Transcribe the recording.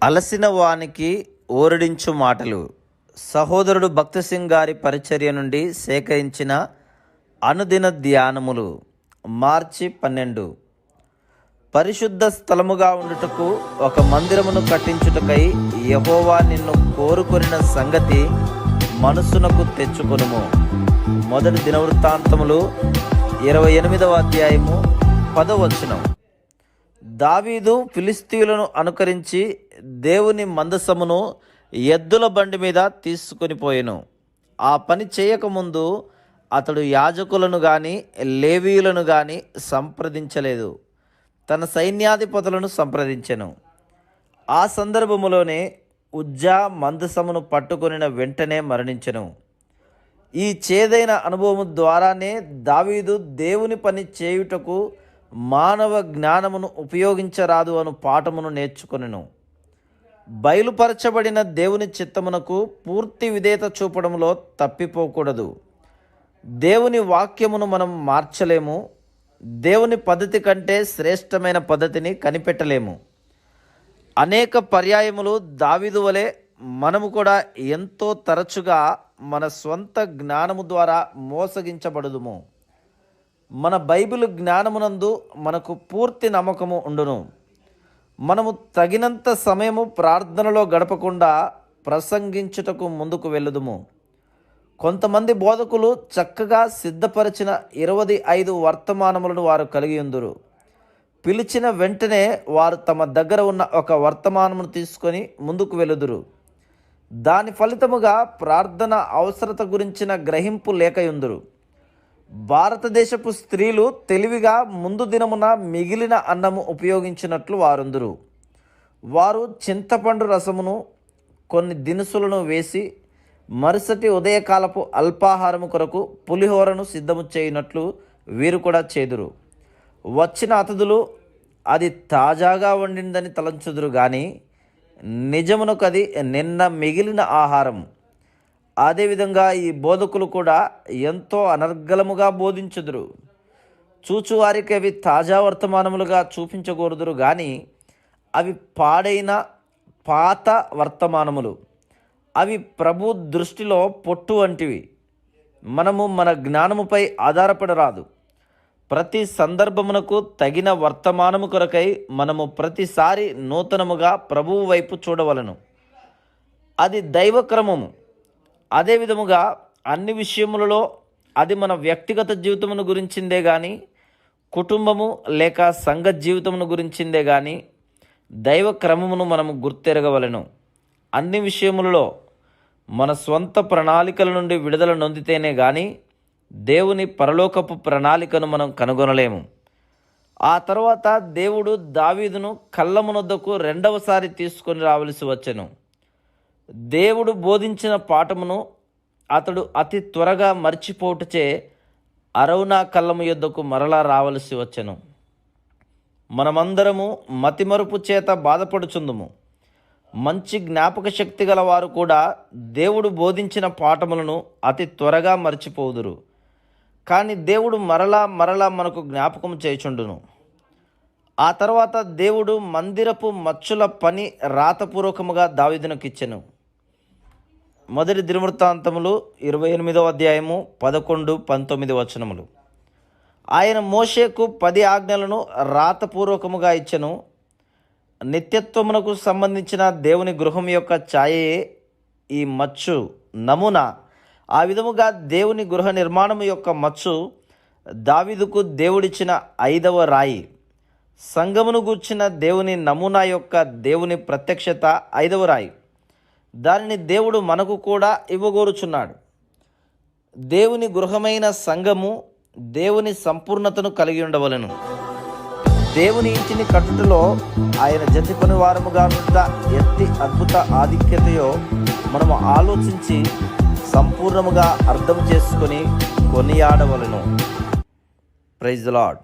అలసిన వానికి ఓరడించు మాటలు. సహోదరుడు భక్త సింగ్ గారి పరిచర్య నుండి సేకరించిన అనుదిన ధ్యానములు. మార్చి 12. పరిశుద్ధ స్థలముగా ఉండుటకు ఒక మందిరమును కట్టించుటకై యెహోవా నిన్ను కోరుకొనిన సంగతి మనసునకు తెచ్చుకొనుము. మొదటి దినవృత్తాంతములు 28వ అధ్యాయము 10వ వచనం. దావీదు ఫిలిష్తీయులను అనుకరించి దేవుని మందసమును ఎద్దుల బండి మీద తీసుకొని పోయెను. ఆ పని చేయకముందు అతడు యాజకులను గాని లేవీయులను గాని సంప్రదించలేదు, తన సైన్యాధిపతులను సంప్రదించెను. ఆ సందర్భములోనే ఉజ్జా మందసమును పట్టుకొనిన వెంటనే మరణించెను. ఈ చేదైన అనుభవము ద్వారానే దావీదు దేవుని పని చేయుటకు మానవ జ్ఞానమును ఉపయోగించరాదు అను పాఠమును నేర్చుకొనెను. బయలుపరచబడిన దేవుని చిత్తమునకు పూర్తి విధేయత చూపడంలో తప్పిపోకూడదు. దేవుని వాక్యమును మనం మార్చలేము, దేవుని పద్ధతి కంటే శ్రేష్టమైన పద్ధతిని కనిపెట్టలేము. అనేక పర్యాయములు దావీదు వలె మనము కూడా ఎంతో తరచుగా మన స్వంత జ్ఞానము ద్వారా మోసగించబడుదుము. మన బైబిల్ జ్ఞానమునందు మనకు పూర్తి నమ్మకము ఉండును. మనము తగినంత సమయము ప్రార్థనలో గడపకుండా ప్రసంగించుటకు ముందుకు వెళ్ళుదుము. కొంతమంది బోధకులు చక్కగా సిద్ధపరిచిన 25 వర్తమానములను వారు కలిగి ఉందురు. పిలిచిన వెంటనే వారు తమ దగ్గర ఉన్న ఒక వర్తమానమును తీసుకొని ముందుకు వెలుదురు. దాని ఫలితముగా ప్రార్థన అవసరత గురించిన గ్రహింపు లేకయుందురు. భారతదేశపు స్త్రీలు తెలివిగా ముందు దినమున మిగిలిన అన్నము ఉపయోగించినట్లు వారుందురు. వారు చింతపండు రసమును కొన్ని దినుసులను వేసి మరుసటి ఉదయకాలపు అల్పాహారము కొరకు పులిహోరను సిద్ధము చేయునట్లు వీరు కూడా చేదురు. వచ్చిన అతిథులు అది తాజాగా వండిందని తలంచుదురు కానీ నిజమునకు అది నిన్న మిగిలిన ఆహారం. అదేవిధంగా ఈ బోధకులు కూడా ఎంతో అనర్గళముగా బోధించుదురు. చూచువారికి అవి తాజా వర్తమానములుగా చూపించకూడదురు కానీ అవి పాడైన పాత వర్తమానములు. అవి ప్రభు దృష్టిలో పొట్టు వంటివి. మనము మన జ్ఞానముపై ఆధారపడరాదు. ప్రతి సందర్భమునకు తగిన వర్తమానము కొరకై మనము ప్రతిసారి నూతనముగా ప్రభువు వైపు చూడవలను. అది దైవక్రమము. అదే విధముగా అన్ని విషయములలో అది మన వ్యక్తిగత జీవితమును గురించిందే కానీ కుటుంబము లేక సంఘ జీవితమును గురించిందే కానీ దైవ క్రమమును మనము గుర్తెరగవలెను. అన్ని విషయములలో మన స్వంత ప్రణాళికల నుండి విడుదల నొందితేనే కానీ దేవుని పరలోకపు ప్రణాళికను మనం కనుగొనలేము. ఆ తర్వాత దేవుడు దావీదును కళ్ళమునొద్దకు రెండవసారి తీసుకొని రావలసి వచ్చెను. దేవుడు బోధించిన పాఠమును అతడు అతి త్వరగా మర్చిపోటుచే అరౌనా కళ్ళము యొద్దకు మరలా రావలసి వచ్చెను. మనమందరము మతిమరుపు చేత బాధపడుచుందుము. మంచి జ్ఞాపక శక్తి గల వారు కూడా దేవుడు బోధించిన పాఠములను అతి త్వరగా మర్చిపోదురు. కానీ దేవుడు మరలా మనకు జ్ఞాపకం చేయుచుండును. ఆ తర్వాత దేవుడు మందిరపు మచ్చుల పని రాతపూర్వకముగా దావీదునకిచ్చెను. మొదటి దినవృత్తాంతములు 28వ అధ్యాయము 11-19 వచనములు. ఆయన మోషేకు 10 ఆజ్ఞలను రాతపూర్వకముగా ఇచ్చెను. నిత్యత్వమునకు సంబంధించిన దేవుని గృహం యొక్క ఛాయయే ఈ మచ్చు నమూనా. ఆ విధముగా దేవుని గృహ నిర్మాణము యొక్క మచ్చు దావీదుకు దేవుడిచ్చిన 5వ రాయి. సంఘమును గూర్చిన దేవుని నమూనా యొక్క దేవుని ప్రత్యక్షత 5వ రాయి. దానిని దేవుడు మనకు కూడా ఇవ్వగోరుచున్నాడు. దేవుని గృహమైన సంఘము దేవుని సంపూర్ణతను కలిగి ఉండవలెను. దేవుని ఇంటిని కట్టుటలో ఆయన జతి పని వారముగా నుండ ఎట్టి అద్భుత ఆధిక్యతయో మనము ఆలోచించి సంపూర్ణముగా అర్థం చేసుకొని కొనియాడవలెను. Praise the lord.